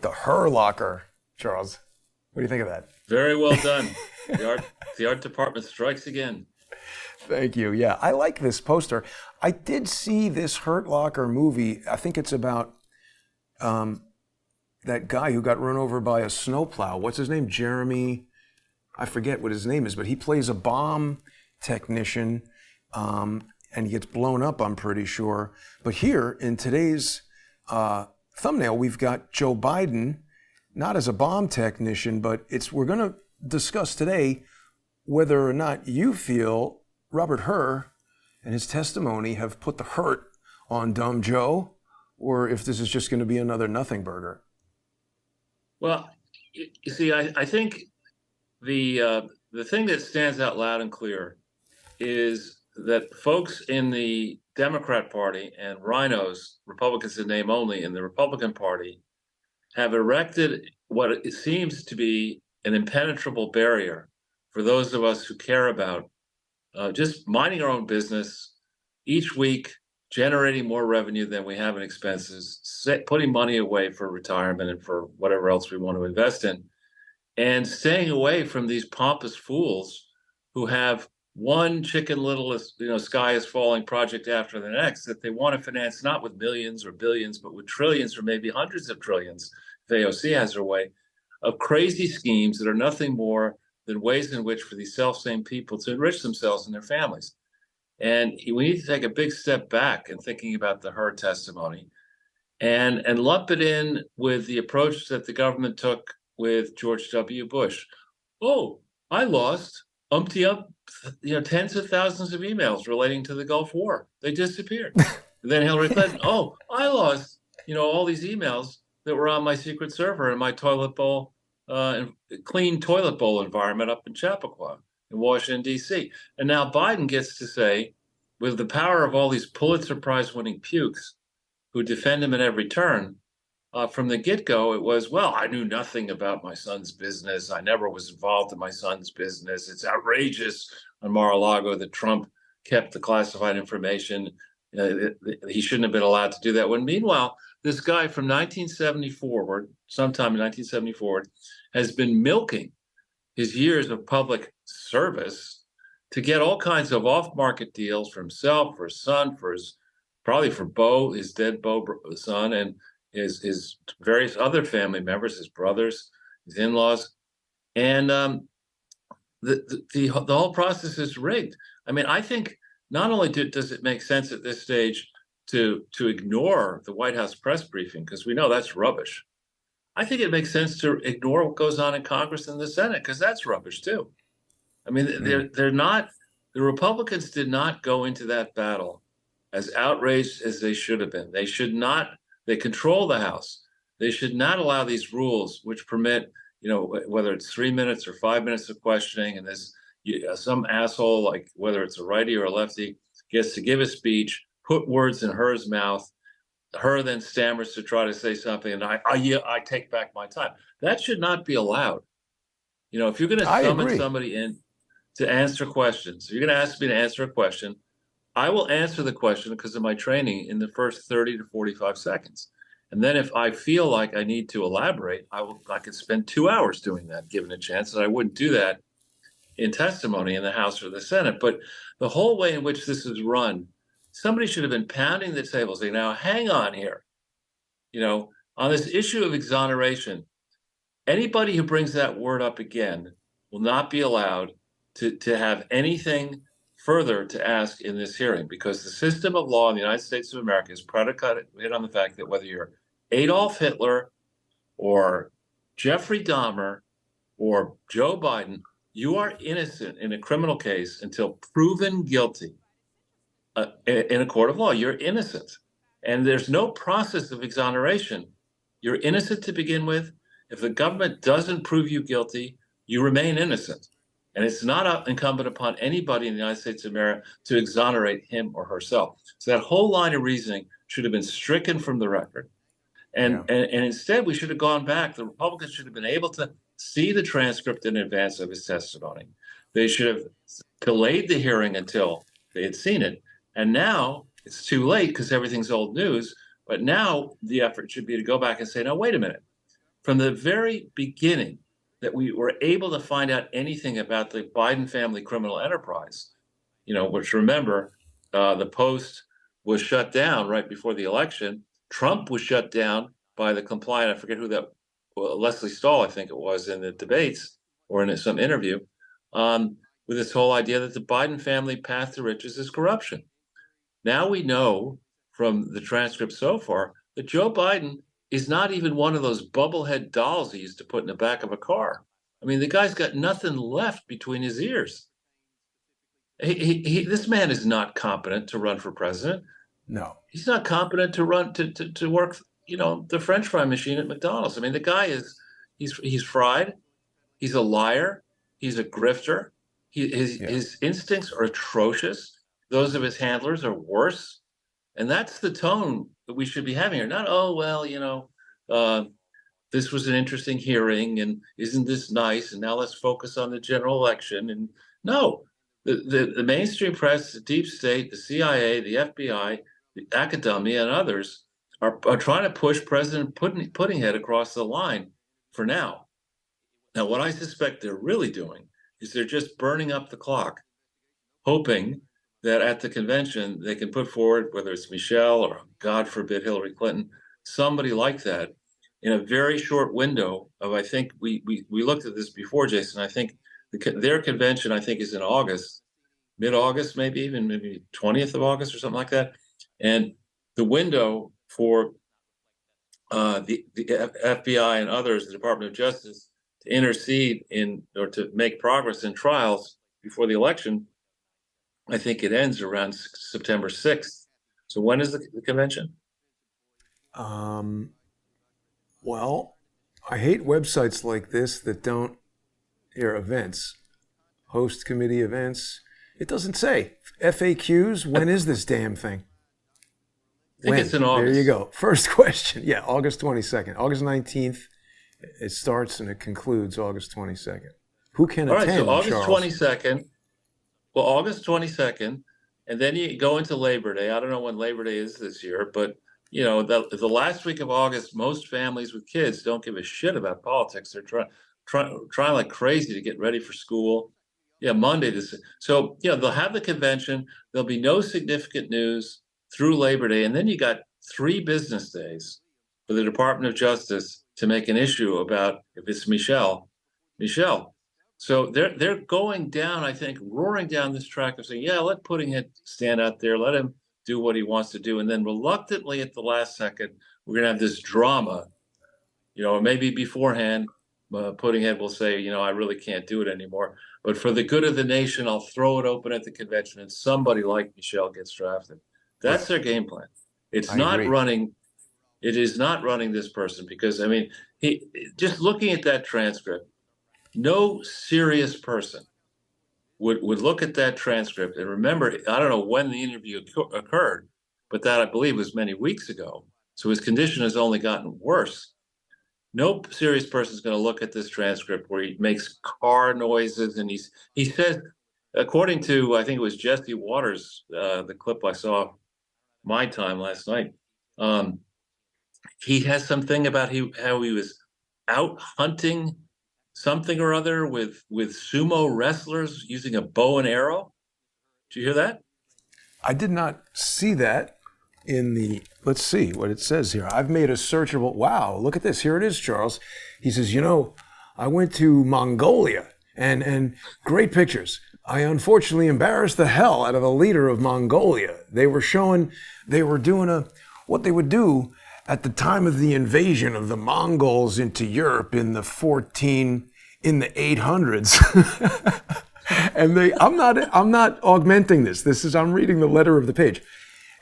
The Hur locker, Charles. What do you think of that? Very well done. The art department strikes again. Thank you. Yeah, I like this poster. I did see this Hurt Locker movie. I think it's about that guy who got run over by a snowplow. What's his name? Jeremy. I forget what his name is, but he plays a bomb technician, and he gets blown up, I'm pretty sure. But here in today's thumbnail, we've got Joe Biden, not as a bomb technician, but we're going to discuss today whether or not you feel Robert Hur and his testimony have put the hurt on dumb Joe, or if this is just going to be another nothing burger. Well, you see, I think the thing that stands out loud and clear is that folks in the Democrat Party and rhinos, Republicans in name only, in the Republican Party, have erected what it seems to be an impenetrable barrier for those of us who care about just minding our own business each week, generating more revenue than we have in expenses, putting money away for retirement and for whatever else we want to invest in, and staying away from these pompous fools who have one Chicken Little, sky is falling project after the next that they want to finance not with millions or billions, but with trillions or maybe hundreds of trillions, if AOC has her way, of crazy schemes that are nothing more than ways in which for these self-same people to enrich themselves and their families. And we need to take a big step back in thinking about the Hur testimony and lump it in with the approach that the government took with George W. Bush. Oh, I lost tens of thousands of emails relating to the Gulf War. They disappeared. Then Hillary Clinton, oh, I lost, all these emails that were on my secret server in my toilet bowl, clean toilet bowl environment up in Chappaqua in Washington, D.C. And now Biden gets to say, with the power of all these Pulitzer Prize winning pukes who defend him at every turn, from the get-go, it was, well, I knew nothing about my son's business. I never was involved in my son's business. It's outrageous on Mar-a-Lago that Trump kept the classified information. He shouldn't have been allowed to do that. When meanwhile, this guy from 1970 forward, sometime in 1970 forward, has been milking his years of public service to get all kinds of off-market deals for himself, for his son, probably for Beau, his dead Beau son, and his various other family members, his brothers, his in-laws, and the whole process is rigged. I mean, I think not only does it make sense at this stage to ignore the White House press briefing, because we know that's rubbish. I think it makes sense to ignore what goes on in Congress and the Senate, because that's rubbish too. I mean, they're not. The Republicans did not go into that battle as outraged as they should have been. They should not. They control the House. They should not allow these rules, which permit, whether it's 3 minutes or 5 minutes of questioning, and there's some asshole, like whether it's a righty or a lefty, gets to give a speech, put words in Hur's mouth. Hur then stammers to try to say something, and I take back my time. That should not be allowed. If you're going to summon somebody in to answer questions, if you're going to ask me to answer a question, I will answer the question because of my training in the first 30 to 45 seconds. And then if I feel like I need to elaborate, I could spend 2 hours doing that, given a chance, and I wouldn't do that in testimony in the House or the Senate. But the whole way in which this is run, somebody should have been pounding the table saying, now, hang on here. On this issue of exoneration, anybody who brings that word up again will not be allowed to have anything further to ask in this hearing, because the system of law in the United States of America is predicated on the fact that whether you're Adolf Hitler or Jeffrey Dahmer or Joe Biden, you are innocent in a criminal case until proven guilty in a court of law. You're innocent. And there's no process of exoneration. You're innocent to begin with. If the government doesn't prove you guilty, you remain innocent. And it's not incumbent upon anybody in the United States of America to exonerate him or herself. So that whole line of reasoning should have been stricken from the record. And instead, we should have gone back. The Republicans should have been able to see the transcript in advance of his testimony. They should have delayed the hearing until they had seen it. And now it's too late because everything's old news. But now the effort should be to go back and say, no, wait a minute. from the very beginning that we were able to find out anything about the Biden family criminal enterprise, which remember, the Post was shut down right before the election. Trump was shut down by the compliant, I forget who that, Leslie Stahl, I think it was, in the debates or in some interview, with this whole idea that the Biden family path to riches is corruption. Now we know from the transcript so far that Joe Biden is not even one of those bubblehead dolls he used to put in the back of a car. I mean, the guy's got nothing left between his ears. This man is not competent to run for president. No. He's not competent to run to work, the French fry machine at McDonald's. I mean, the guy he's fried. He's a liar. He's a grifter. His instincts are atrocious. Those of his handlers are worse. And that's the tone that we should be having here. Not, oh, well, this was an interesting hearing, and isn't this nice? And now let's focus on the general election. And no, the mainstream press, the deep state, the CIA, the FBI, the academia, and others are trying to push President Puddinghead across the line for now. Now, what I suspect they're really doing is they're just burning up the clock, hoping that at the convention they can put forward, whether it's Michelle or, God forbid, Hillary Clinton, somebody like that, in a very short window of, I think we looked at this before, Jason. I think their convention, I think, is in August, mid-August, maybe 20th of August or something like that. And the window for the FBI and others, the Department of Justice, to intercede in or to make progress in trials before the election, I think it ends around September 6th. So when is the convention? Well, I hate websites like this that don't events, host committee events. It doesn't say FAQs. When is this damn thing? I think it's in August. There you go. First question. Yeah, August 22nd. August 19th. It starts and it concludes August 22nd. Who can attend? All right, so August Charles? 22nd. Well, August 22nd, and then you go into Labor Day. I don't know when Labor Day is this year, but the last week of August, most families with kids don't give a shit about politics. They're trying like crazy to get ready for school. Yeah, Monday. So they'll have the convention. There'll be no significant news through Labor Day, and then you got 3 business days for the Department of Justice to make an issue about if it's Michelle. So they're going down, I think, roaring down this track of saying, yeah, let Puddinghead stand out there, let him do what he wants to do. And then reluctantly at the last second, we're going to have this drama, maybe beforehand, Puddinghead will say, I really can't do it anymore. But for the good of the nation, I'll throw it open at the convention and somebody like Michelle gets drafted. That's their game plan. It is not running this person because, just looking at that transcript, no serious person would look at that transcript and remember, I don't know when the interview occurred, but that I believe was many weeks ago. So his condition has only gotten worse. No serious person is going to look at this transcript where he makes car noises and he says, according to, I think it was Jesse Waters, the clip I saw my time last night, he has something about how he was out hunting something or other with sumo wrestlers using a bow and arrow. Did you hear that? I did not see that in the, let's see what it says here. I've made a searchable, wow, look at this. Here it is, Charles. He says, I went to Mongolia and great pictures. I unfortunately embarrassed the hell out of the leader of Mongolia. They were doing what they would do at the time of the invasion of the Mongols into Europe in the 800s. And I'm not augmenting this. I'm reading the letter of the page.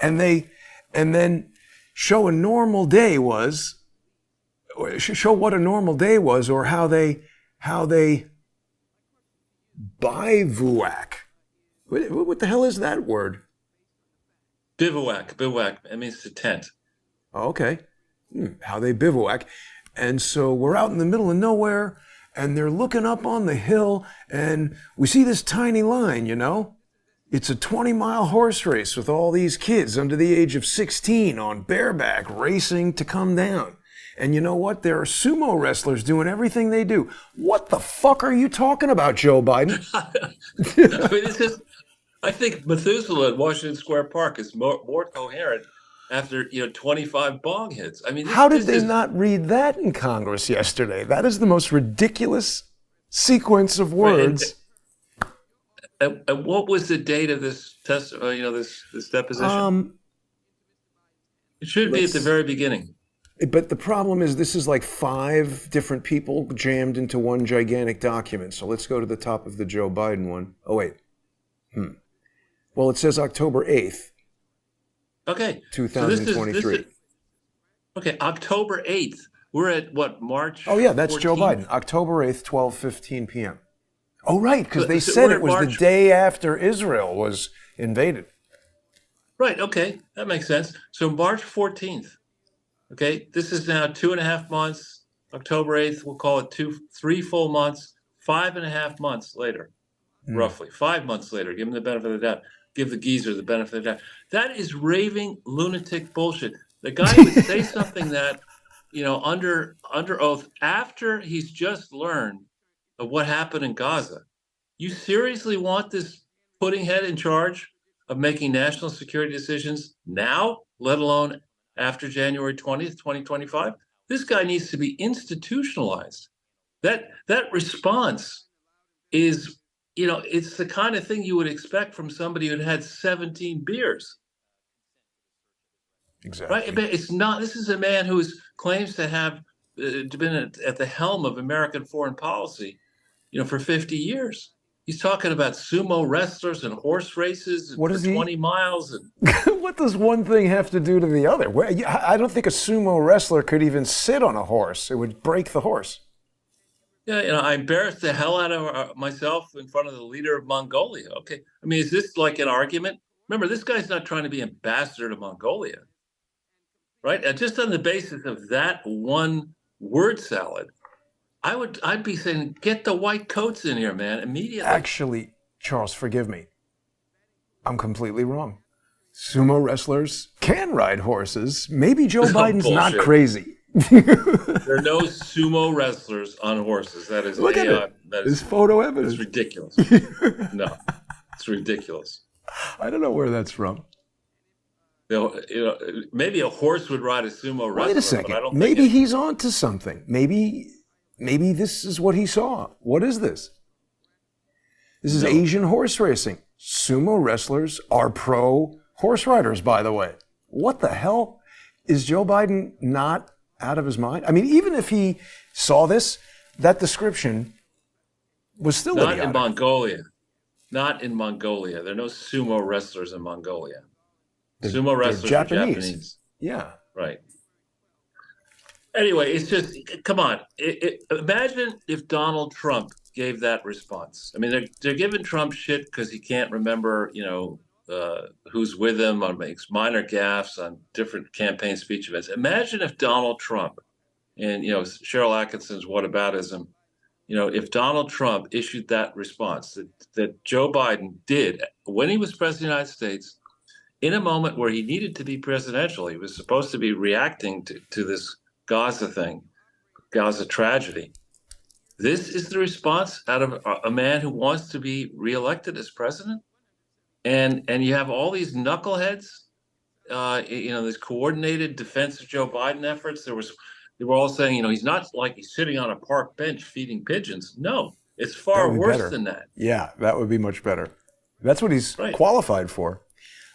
And then show what a normal day was, or how they bivouac. What the hell is that word? Bivouac. It means to tent. Okay. How they bivouac. And so we're out in the middle of nowhere, and they're looking up on the hill, and we see this tiny line, It's a 20-mile horse race with all these kids under the age of 16 on bareback racing to come down. And you know what? There are sumo wrestlers doing everything they do. What the fuck are you talking about, Joe Biden? I mean, it's just, I think Methuselah at Washington Square Park is more coherent after 25 bong hits. I mean, How did this they is not read that in Congress yesterday? That is the most ridiculous sequence of words. And what was the date of this test? This deposition. It should be at the very beginning. But the problem is this is like 5 different people jammed into one gigantic document. So let's go to the top of the Joe Biden one. Oh, wait. Well, it says October 8th. Okay. 2023. Okay, October 8th. We're at what, March? Oh, yeah, that's 14th? Joe Biden. October 8th, 12:15 p.m. Oh, right, because they said it was the day after Israel was invaded. Right, okay, that makes sense. So March 14th. Okay, this is now 2.5 months. October 8th, we'll call it 3 full months. 5.5 months later, roughly. 5 months later, give him the benefit of the doubt. Give the geezer the benefit of the doubt. That is raving lunatic bullshit. The guy would say something that, under oath after he's just learned of what happened in Gaza. You seriously want this pudding head in charge of making national security decisions now, let alone after January 20th, 2025? This guy needs to be institutionalized. That response is, it's the kind of thing you would expect from somebody who'd had 17 beers. Exactly. Right? It's not. This is a man who claims to have been at the helm of American foreign policy, for 50 years. He's talking about sumo wrestlers and horse races for 20 miles. And what does one thing have to do to the other? I don't think a sumo wrestler could even sit on a horse. It would break the horse. Yeah, I embarrassed the hell out of myself in front of the leader of Mongolia. Okay, I mean, is this like an argument? Remember, this guy's not trying to be ambassador to Mongolia, right? And just on the basis of that one word salad, I'd be saying, get the white coats in here, man, immediately. Actually, Charles, forgive me. I'm completely wrong. Sumo wrestlers can ride horses. Maybe Joe Biden's not crazy. There are no sumo wrestlers on horses. That is Look at it. That is photo evidence. It's ridiculous. No, it's ridiculous. I don't know where that's from. Maybe a horse would ride a sumo wrestler. Wait a second. But I don't maybe he's on to something. Maybe this is what he saw. What is this? This is Asian horse racing. Sumo wrestlers are pro horse riders, by the way. What the hell? Is Joe Biden not out of his mind? I mean, even if he saw this, that description was still not in Mongolia. Not in Mongolia. There are no sumo wrestlers in Mongolia. Sumo wrestlers are Japanese. Yeah. Right. Anyway, it's just, come on. Imagine if Donald Trump gave that response. I mean, they're giving Trump shit because he can't remember, who's with him, or makes minor gaffes on different campaign speech events. Imagine if Donald Trump and, Cheryl Atkinson's whataboutism, if Donald Trump issued that response that Joe Biden did when he was president of the United States, in a moment where he needed to be presidential. He was supposed to be reacting to this Gaza thing, Gaza tragedy. This is the response out of a man who wants to be reelected as president? And you have all these knuckleheads, this coordinated defense of Joe Biden efforts. They were all saying, he's not like he's sitting on a park bench feeding pigeons. No, it's far worse than that. Yeah, that would be much better. That's what he's qualified for.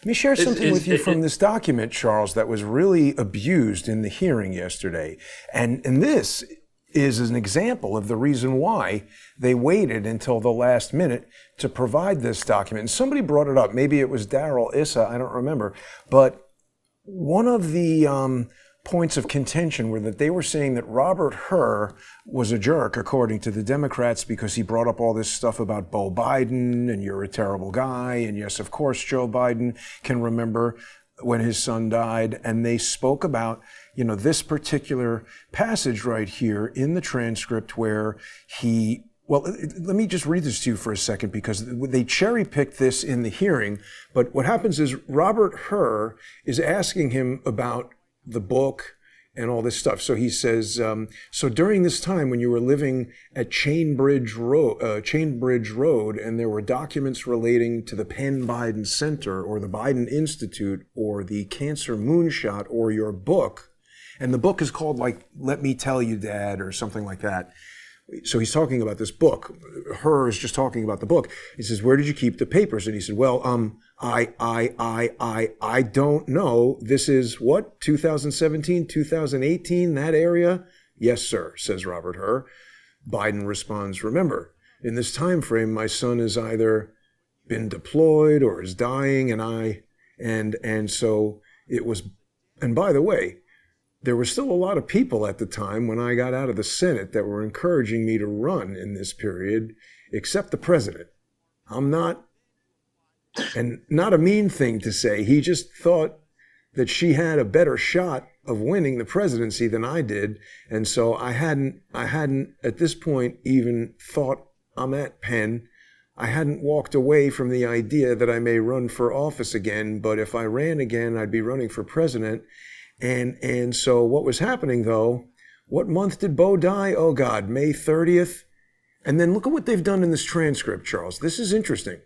Let me share something with you from this document, Charles, that was really abused in the hearing yesterday. And this is an example of the reason why they waited until the last minute to provide this document. And somebody brought it up. Maybe it was Darrell Issa, I don't remember. But one of the points of contention were that they were saying that Robert Hur was a jerk, according to the Democrats, because he brought up all this stuff about Beau Biden and you're a terrible guy. And yes, of course, Joe Biden can remember when his son died. And they spoke about, this particular passage right here in the transcript where let me just read this to you for a second because they cherry-picked this in the hearing. But what happens is Robert Hur is asking him about the book and all this stuff. So he says, so during this time when you were living at Chainbridge Road, and there were documents relating to the Penn Biden Center or the Biden Institute or the Cancer Moonshot or your book, and the book is called like Let Me Tell You, Dad, or something like that. So he's talking about this book. Hur is just talking about the book. He says, "Where did you keep the papers?" And he said, "Well, I don't know. This is what, 2017, 2018, that area?" "Yes, sir," says Robert Hur. Biden responds, "Remember, in this time frame, my son has either been deployed or is dying, and so it was. And by the way, there were still a lot of people at the time when I got out of the Senate that were encouraging me to run in this period, except the president. I'm not, and not a mean thing to say. He just thought that she had a better shot of winning the presidency than I did. And so I hadn't at this point even thought I'm at Penn. I hadn't walked away from the idea that I may run for office again, but if I ran again, I'd be running for president. And so what was happening, though, what month did Bo die? Oh, God, May 30th. And then look at what they've done in this transcript, Charles. This is interesting.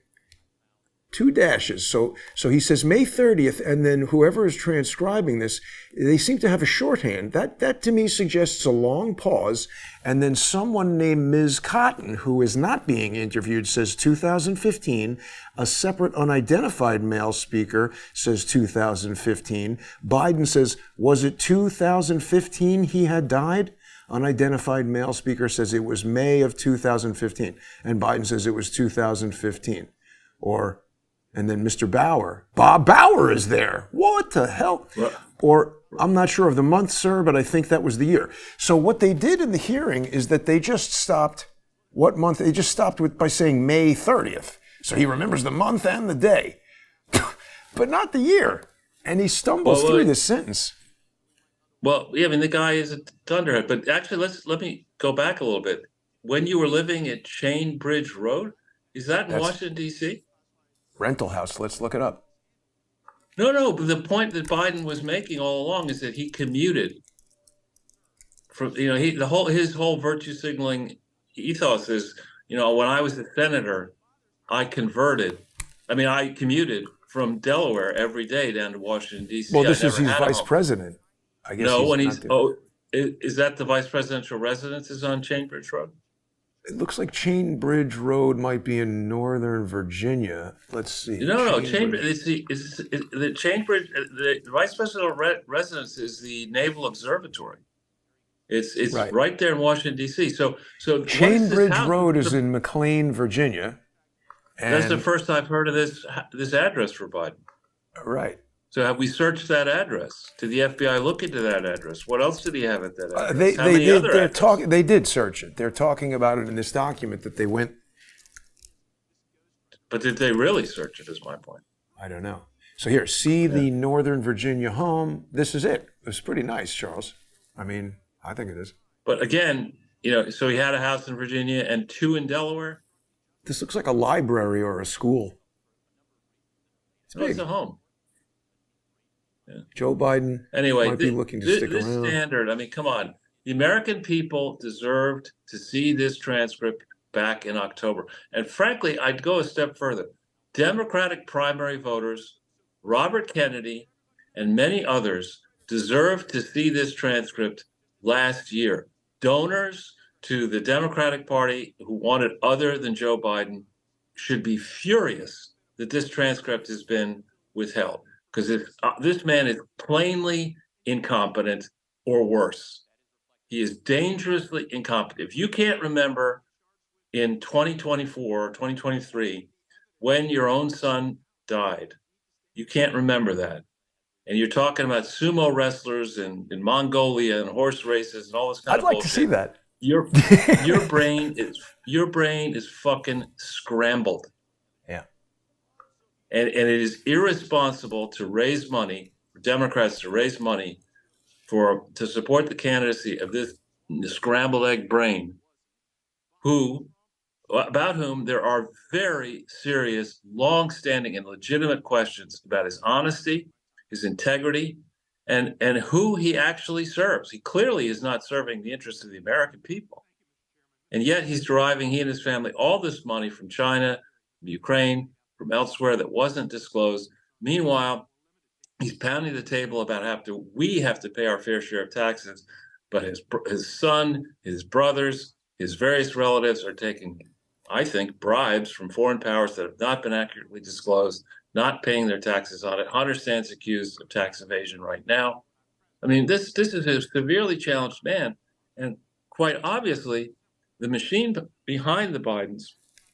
2 dashes. So he says May 30th, and then whoever is transcribing this, they seem to have a shorthand. That to me suggests a long pause, and then someone named Ms. Cotton, who is not being interviewed, says 2015. A separate unidentified male speaker says 2015. Biden says, was it 2015 he had died? Unidentified male speaker says it was May of 2015, and Biden says it was 2015. And then Mr. Bauer, Bob Bauer is there. What the hell? Or I'm not sure of the month, sir, but I think that was the year. So what they did in the hearing is that they just stopped what month? They just stopped by saying May 30th. So he remembers the month and the day, but not the year. And he stumbles through this sentence. Well, yeah, I mean, the guy is a thunderhead. But actually, let me go back a little bit. When you were living at Chainbridge Road, is that in Washington, D.C.? Rental house. Let's look it up. No, but the point that Biden was making all along is that he commuted from, his whole virtue signaling ethos is, when I was a senator, I commuted from Delaware every day down to Washington, D.C. Well, this is his vice president. I guess. No, is that the vice presidential residence is on Chainbridge Road? It looks like Chainbridge Road might be in Northern Virginia. Let's see. No, Chainbridge. The Chainbridge. The vice presidential residence is the Naval Observatory. It's right there in Washington, D.C. So Chainbridge Road is in McLean, Virginia. And that's the first I've heard of this address for Biden. Right. So have we searched that address? Did the FBI look into that address? What else did he have at that address? They did search it. They're talking about it in this document that they went. But did they really search it, is my point. I don't know. So here, the Northern Virginia home. This is it. It's pretty nice, Charles. I mean, I think it is. But again, so he had a house in Virginia and 2 in Delaware? This looks like a library or a school. It's a home. Yeah. Joe Biden might be looking to stick around. This standard, I mean, come on. The American people deserved to see this transcript back in October. And frankly, I'd go a step further. Democratic primary voters, Robert Kennedy, and many others deserved to see this transcript last year. Donors to the Democratic Party who wanted other than Joe Biden should be furious that this transcript has been withheld. Because this man is plainly incompetent or worse. He is dangerously incompetent. If you can't remember in 2024, 2023, when your own son died, you can't remember that. And you're talking about sumo wrestlers in Mongolia and horse races and all this kind of bullshit. I'd like to see that. Your brain is fucking scrambled. Yeah. And it is irresponsible to raise money, for Democrats to raise money to support the candidacy of this scrambled egg brain, about whom there are very serious, long-standing and legitimate questions about his honesty, his integrity, and who he actually serves. He clearly is not serving the interests of the American people. And yet he's deriving, he and his family, all this money from China, from Ukraine, from elsewhere that wasn't disclosed. Meanwhile, he's pounding the table about we have to pay our fair share of taxes, but his son, his brothers, his various relatives are taking, I think, bribes from foreign powers that have not been accurately disclosed, not paying their taxes on it. Hunter stands accused of tax evasion right now. I mean, this is a severely challenged man, and quite obviously, the machine behind the Bidens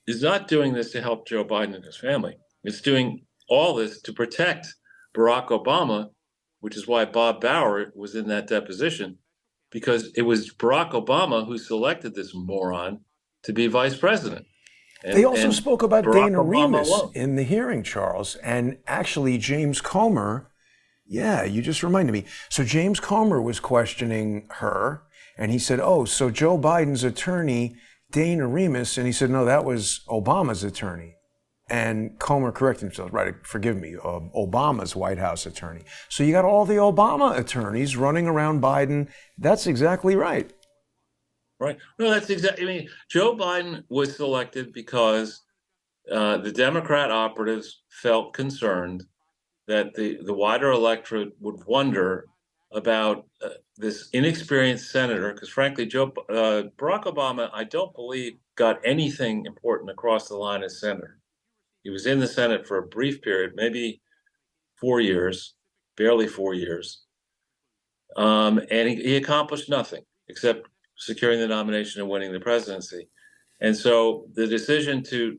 is not doing this to help Joe Biden and his family. It's doing all this to protect Barack Obama, which is why Bob Bauer was in that deposition, because it was Barack Obama who selected this moron to be vice president. They also spoke about Barack Dana Obama Remus alone. in the hearing, Charles, and actually James Comer. Yeah, you just reminded me. So James Comer was questioning her, and he said, "Oh, so Joe Biden's attorney, Dana Remus," and he said, "No, that was Obama's attorney." And Comer corrected himself, right, forgive me, Obama's White House attorney. So you got all the Obama attorneys running around Biden. That's exactly right. Right. No, that's exactly, I mean, Joe Biden was selected because the Democrat operatives felt concerned that the wider electorate would wonder about this inexperienced senator, because frankly, Barack Obama, I don't believe, got anything important across the line as senator. He was in the Senate for a brief period, maybe 4 years, barely 4 years, and he accomplished nothing except securing the nomination and winning the presidency. And so the decision to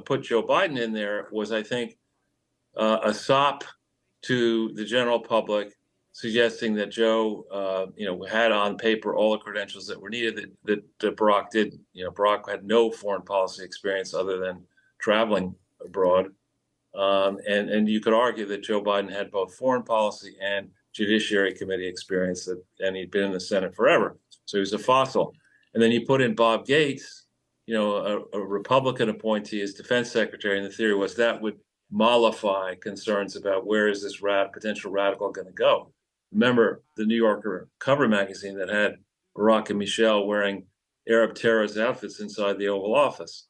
put Joe Biden in there was, I think, a sop to the general public, suggesting that Joe, had on paper all the credentials that were needed that Barack didn't. Barack had no foreign policy experience other than traveling abroad, and you could argue that Joe Biden had both foreign policy and Judiciary Committee experience, and he'd been in the Senate forever, so he was a fossil. And then you put in Bob Gates, a Republican appointee as defense secretary, and the theory was that would mollify concerns about where is this potential radical going to go. Remember the New Yorker cover magazine that had Barack and Michelle wearing Arab terrorist outfits inside the Oval Office.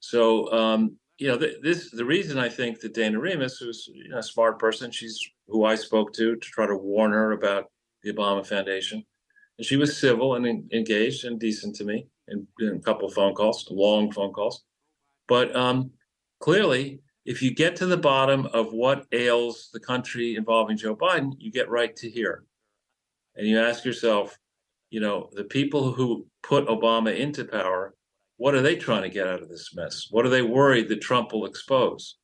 So, the reason I think that Dana Remus, who's a smart person, she's who I spoke to try to warn her about the Obama Foundation, and she was civil and engaged and decent to me in a couple of phone calls, long phone calls. But clearly, if you get to the bottom of what ails the country involving Joe Biden, you get right to here. And you ask yourself, the people who put Obama into power, what are they trying to get out of this mess? What are they worried that Trump will expose?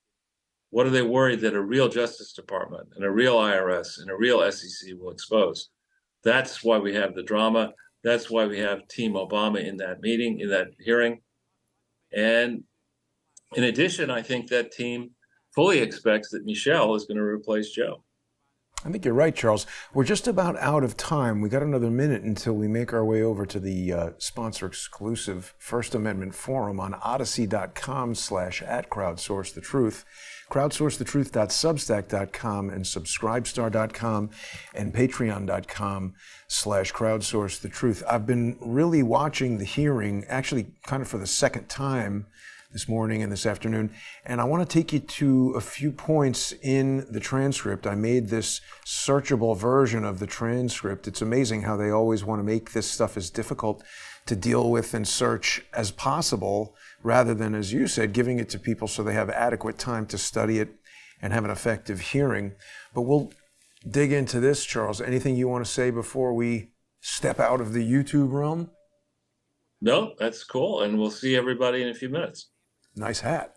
What are they worried that a real Justice Department and a real IRS and a real SEC will expose? That's why we have the drama. That's why we have Team Obama in that meeting, in that hearing. And in addition, I think that team fully expects that Michelle is going to replace Joe. I think you're right, Charles. We're just about out of time. We got another minute until we make our way over to the sponsor-exclusive First Amendment Forum on odyssey.com/@crowdsourcethetruth, crowdsourcethetruth.substack.com, and subscribestar.com, and patreon.com/crowdsourcethetruth. I've been really watching the hearing, actually kind of for the second time this morning and this afternoon. And I want to take you to a few points in the transcript. I made this searchable version of the transcript. It's amazing how they always want to make this stuff as difficult to deal with and search as possible, rather than, as you said, giving it to people so they have adequate time to study it and have an effective hearing. But we'll dig into this, Charles. Anything you want to say before we step out of the YouTube realm? No, that's cool. And we'll see everybody in a few minutes. Nice hat.